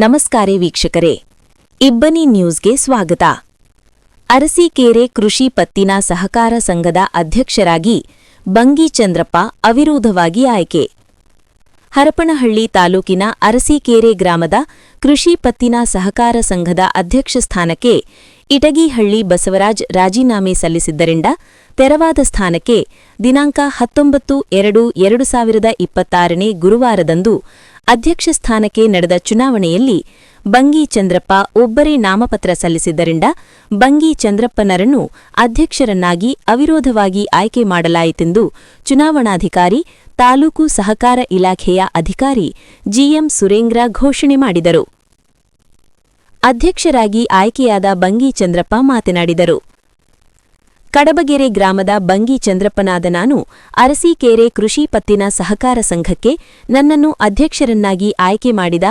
ನಮಸ್ಕಾರ ವೀಕ್ಷಕರೇ, ಇಬ್ಬನಿ ನ್ಯೂಸ್ಗೆ ಸ್ವಾಗತ. ಅರಸೀಕೆರೆ ಕೃಷಿ ಪತ್ತಿನ ಸಹಕಾರ ಸಂಘದ ಅಧ್ಯಕ್ಷರಾಗಿ ಬಂಗಿ ಚಂದ್ರಪ್ಪ ಅವಿರೋಧವಾಗಿ ಆಯ್ಕೆ. ಹರಪನಹಳ್ಳಿ ತಾಲೂಕಿನ ಅರಸೀಕೆರೆ ಗ್ರಾಮದ ಕೃಷಿ ಪತ್ತಿನ ಸಹಕಾರ ಸಂಘದ ಅಧ್ಯಕ್ಷ ಸ್ಥಾನಕ್ಕೆ ಇಟಗಿಹಳ್ಳಿ ಬಸವರಾಜ್ ರಾಜೀನಾಮೆ ಸಲ್ಲಿಸಿದ್ದರಿಂದ ತೆರವಾದ ಸ್ಥಾನಕ್ಕೆ ದಿನಾಂಕ 19/2/2026 ಗುರುವಾರದಂದು ಅಧ್ಯಕ್ಷ ಸ್ಥಾನಕ್ಕೆ ನಡೆದ ಚುನಾವಣೆಯಲ್ಲಿ ಬಂಗಿ ಚಂದ್ರಪ್ಪ ಒಬ್ಬರೇ ನಾಮಪತ್ರ ಸಲ್ಲಿಸಿದ್ದರಿಂದ ಬಂಗಿ ಚಂದ್ರಪ್ಪನರನ್ನು ಅಧ್ಯಕ್ಷರನ್ನಾಗಿ ಅವಿರೋಧವಾಗಿ ಆಯ್ಕೆ ಮಾಡಲಾಯಿತೆಂದು ಚುನಾವಣಾಧಿಕಾರಿ, ತಾಲೂಕು ಸಹಕಾರ ಇಲಾಖೆಯ ಅಧಿಕಾರಿ ಜಿಎಂ ಸುರೇಂದ್ರ ಘೋಷಣೆ ಮಾಡಿದರು. ಅಧ್ಯಕ್ಷರಾಗಿ ಆಯ್ಕೆಯಾದ ಬಂಗಿ ಚಂದ್ರಪ್ಪ ಮಾತನಾಡಿದರು. ಕಡಬಗೆರೆ ಗ್ರಾಮದ ಬಂಗಿ ಚಂದ್ರಪ್ಪನಾದ ನಾನು ಅರಸೀಕೆರೆ ಕೃಷಿ ಪತ್ತಿನ ಸಹಕಾರ ಸಂಘಕ್ಕೆ ನನ್ನನ್ನು ಅಧ್ಯಕ್ಷರನ್ನಾಗಿ ಆಯ್ಕೆ ಮಾಡಿದ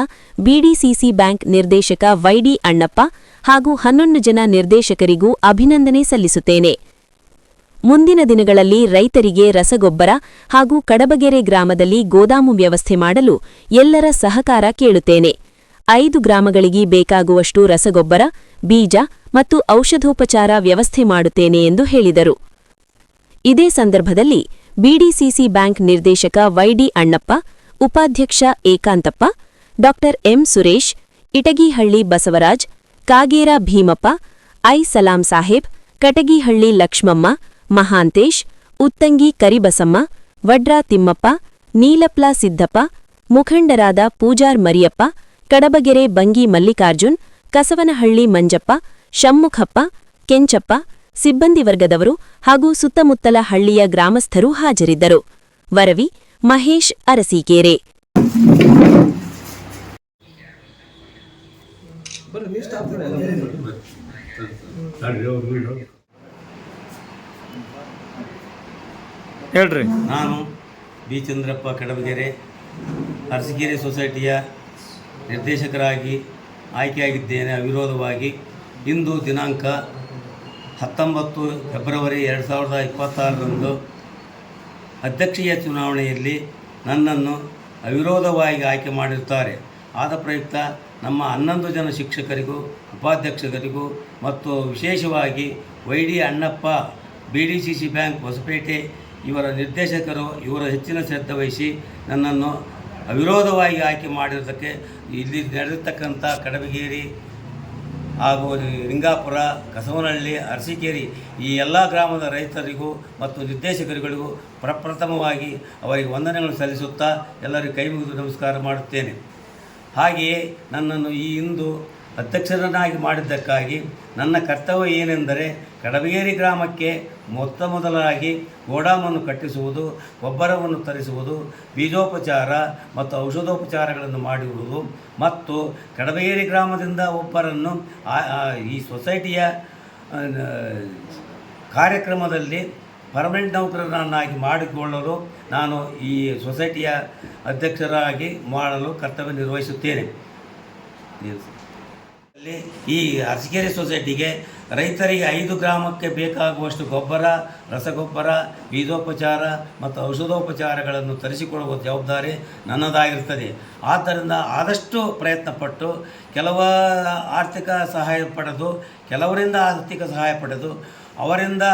ಬಿಡಿಸಿಸಿ ಬ್ಯಾಂಕ್ ನಿರ್ದೇಶಕ ವೈಡಿ ಅಣ್ಣಪ್ಪ ಹಾಗೂ 11 ಜನ ನಿರ್ದೇಶಕರಿಗೂ ಅಭಿನಂದನೆ ಸಲ್ಲಿಸುತ್ತೇನೆ. ಮುಂದಿನ ದಿನಗಳಲ್ಲಿ ರೈತರಿಗೆ ರಸಗೊಬ್ಬರ ಹಾಗೂ ಕಡಬಗೆರೆ ಗ್ರಾಮದಲ್ಲಿ ಗೋದಾಮು ವ್ಯವಸ್ಥೆ ಮಾಡಲು ಎಲ್ಲರ ಸಹಕಾರ ಕೇಳುತ್ತೇನೆ. 5 ಗ್ರಾಮಗಳಿಗೆ ಬೇಕಾಗುವಷ್ಟು ರಸಗೊಬ್ಬರ, ಬೀಜ ಮತ್ತು ಔಷಧೋಪಚಾರ ವ್ಯವಸ್ಥೆ ಮಾಡುತ್ತೇನೆ ಎಂದು ಹೇಳಿದರು. ಇದೇ ಸಂದರ್ಭದಲ್ಲಿ ಬಿಡಿಸಿಸಿ ಬ್ಯಾಂಕ್ ನಿರ್ದೇಶಕ ವೈಡಿ ಅಣ್ಣಪ್ಪ, ಉಪಾಧ್ಯಕ್ಷ ಏಕಾಂತಪ್ಪ, ಡಾ ಎಂ ಸುರೇಶ್, ಇಟಗಿಹಳ್ಳಿ ಬಸವರಾಜ್, ಕಾಗೇರ ಭೀಮಪ್ಪ, ಐ ಸಲಾಂ ಸಾಹೇಬ್, ಕಟಗಿಹಳ್ಳಿ ಲಕ್ಷ್ಮಮ್ಮ, ಮಹಾಂತೇಶ್, ಉತ್ತಂಗಿ ಕರಿಬಸಮ್ಮ, ವಡ್ರಾ ತಿಮ್ಮಪ್ಪ, ನೀಲಪ್ಲ ಸಿದ್ದಪ್ಪ, ಮುಖಂಡರಾದ ಪೂಜಾರ್ ಮರಿಯಪ್ಪ, ಕಡಬಗೆರೆ ಬಂಗಿ ಮಲ್ಲಿಕಾರ್ಜುನ್, ಕಸವನಹಳ್ಳಿ ಮಂಜಪ್ಪ, ಷಮ್ಮುಖಪ್ಪ, ಕೆಂಚಪ್ಪ, ಸಿಬ್ಬಂದಿ ವರ್ಗದವರು ಹಾಗೂ ಸುತ್ತಮುತ್ತಲ ಹಳ್ಳಿಯ ಗ್ರಾಮಸ್ಥರು ಹಾಜರಿದ್ದರು. ವರವಿ ಮಹೇಶ್, ಅರಸೀಕೆರೆ. ನಾನು ಬಿ ಚಂದ್ರಪ್ಪ ಕಡಬಗೆರೆ ಅರಸೀಕೆರೆ ಸೊಸೈಟಿಯ ನಿರ್ದೇಶಕರಾಗಿ ಆಯ್ಕೆಯಾಗಿದ್ದೇನೆ ಅವಿರೋಧವಾಗಿ. ಇಂದು ದಿನಾಂಕ 19 ಫೆಬ್ರವರಿ 2026 ಅಧ್ಯಕ್ಷೀಯ ಚುನಾವಣೆಯಲ್ಲಿ ನನ್ನನ್ನು ಅವಿರೋಧವಾಗಿ ಆಯ್ಕೆ ಮಾಡಿರುತ್ತಾರೆ. ಆದ ಪ್ರಯುಕ್ತ ನಮ್ಮ 11 ಜನ ಶಿಕ್ಷಕರಿಗೂ, ಉಪಾಧ್ಯಕ್ಷರಿಗೂ ಮತ್ತು ವಿಶೇಷವಾಗಿ Y D Annappa, BDCC bank Hospet ಇವರ ನಿರ್ದೇಶಕರು ಇವರ ಹೆಚ್ಚಿನ ಶ್ರದ್ಧೆ ವಹಿಸಿ ನನ್ನನ್ನು ಅವಿರೋಧವಾಗಿ ಆಯ್ಕೆ ಮಾಡಿರೋದಕ್ಕೆ ಇಲ್ಲಿ ನಡೆದಿರ್ತಕ್ಕಂಥ ಕಡಬಗೇರಿ ಹಾಗೂ ಲಿಂಗಾಪುರ, ಕಸವನಹಳ್ಳಿ, ಅರಸೀಕೆರೆ ಈ ಎಲ್ಲ ಗ್ರಾಮದ ರೈತರಿಗೂ ಮತ್ತು ನಿರ್ದೇಶಕರುಗಳಿಗೂ ಪ್ರಪ್ರಥಮವಾಗಿ ಅವರಿಗೆ ವಂದನೆಗಳನ್ನು ಸಲ್ಲಿಸುತ್ತಾ ಎಲ್ಲರಿಗೂ ಕೈ ಮುಗಿದು ನಮಸ್ಕಾರ ಮಾಡುತ್ತೇನೆ. ಹಾಗೆಯೇ ನನ್ನನ್ನು ಈ ಇಂದು ಅಧ್ಯಕ್ಷರನ್ನಾಗಿ ಮಾಡಿದ್ದಕ್ಕಾಗಿ ನನ್ನ ಕರ್ತವ್ಯ ಏನೆಂದರೆ ಕಡಬಗೇರಿ ಗ್ರಾಮಕ್ಕೆ ಮೊದಲಾಗಿ ಗೋಡಾಮನ್ನು ಕಟ್ಟಿಸುವುದು, ಗೊಬ್ಬರವನ್ನು ತರಿಸುವುದು, ಬೀಜೋಪಚಾರ ಮತ್ತು ಔಷಧೋಪಚಾರಗಳನ್ನು ಮಾಡಿರುವುದು ಮತ್ತು ಕಡಬಗೇರಿ ಗ್ರಾಮದಿಂದ ಒಬ್ಬರನ್ನು ಈ ಸೊಸೈಟಿಯ ಕಾರ್ಯಕ್ರಮದಲ್ಲಿ ಪರ್ಮನೆಂಟ್ ನೌಕರರನ್ನಾಗಿ ಮಾಡಿಕೊಳ್ಳಲು ನಾನು ಈ ಸೊಸೈಟಿಯ ಅಧ್ಯಕ್ಷರಾಗಿ ಮಾಡಲು ಕರ್ತವ್ಯ ನಿರ್ವಹಿಸುತ್ತೇನೆ. ಈ ಅರಸೀಕೆರೆ ಸೊಸೈಟಿಗೆ ರೈತರಿಗೆ 5 ಗ್ರಾಮಕ್ಕೆ ಬೇಕಾಗುವಷ್ಟು ಗೊಬ್ಬರ, ರಸಗೊಬ್ಬರ, ಬೀಜೋಪಚಾರ ಮತ್ತು ಔಷಧೋಪಚಾರಗಳನ್ನು ತರಿಸಿಕೊಡುವ ಜವಾಬ್ದಾರಿ ನನ್ನದಾಗಿರುತ್ತದೆ. ಆದ್ದರಿಂದ ಆದಷ್ಟು ಪ್ರಯತ್ನಪಟ್ಟು ಕೆಲವ ಆರ್ಥಿಕ ಸಹಾಯ ಪಡೆದು, ಕೆಲವರಿಂದ ಆರ್ಥಿಕ ಸಹಾಯ ಪಡೆದು ಅವರಿಂದ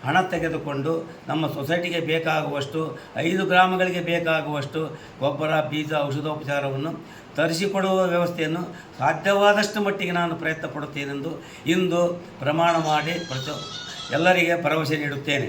ಹಣ ತೆಗೆದುಕೊಂಡು ನಮ್ಮ ಸೊಸೈಟಿಗೆ ಬೇಕಾಗುವಷ್ಟು 5 ಗ್ರಾಮಗಳಿಗೆ ಬೇಕಾಗುವಷ್ಟು ಗೊಬ್ಬರ, ಬೀಜ, ಔಷಧೋಪಚಾರವನ್ನು ತರಿಸಿಕೊಡುವ ವ್ಯವಸ್ಥೆಯನ್ನು ಸಾಧ್ಯವಾದಷ್ಟು ಮಟ್ಟಿಗೆ ನಾನು ಪ್ರಯತ್ನ ಪಡುತ್ತೇನೆಂದು ಇಂದು ಪ್ರಮಾಣ ಮಾಡಿ ಎಲ್ಲರಿಗೆ ಭರವಸೆ ನೀಡುತ್ತೇನೆ.